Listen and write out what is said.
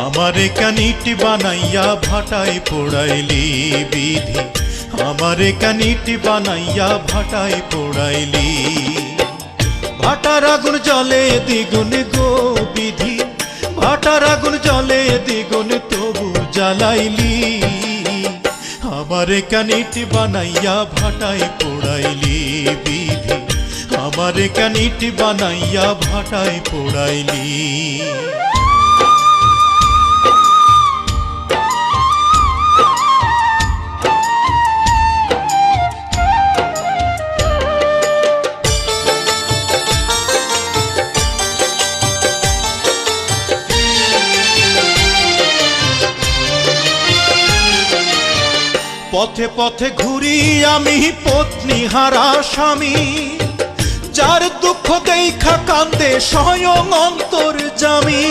আমারে কানিটি বানাইয়া ভাটায় পোড়াইলি বিধি, আমারে কানিটি বানাইয়া ভাটায় পোড়াইলি। ভাটার আগুন জলে দ্বিগুণ গো বিধি, ভাটার আগুন জলে দ্বিগুণ তবু জ্বালাইলি। আমারে কানিটি বানাইয়া ভাটায় পোড়াইলি বিধি, আমারে কানিটি বানাইয়া ভাটায় পোড়াইলি। পথে পথে ঘুরি আমি পত্নী হারা স্বামী, যার দুঃখ দেখা কান্দে স্বয়ং অন্তর্যামী।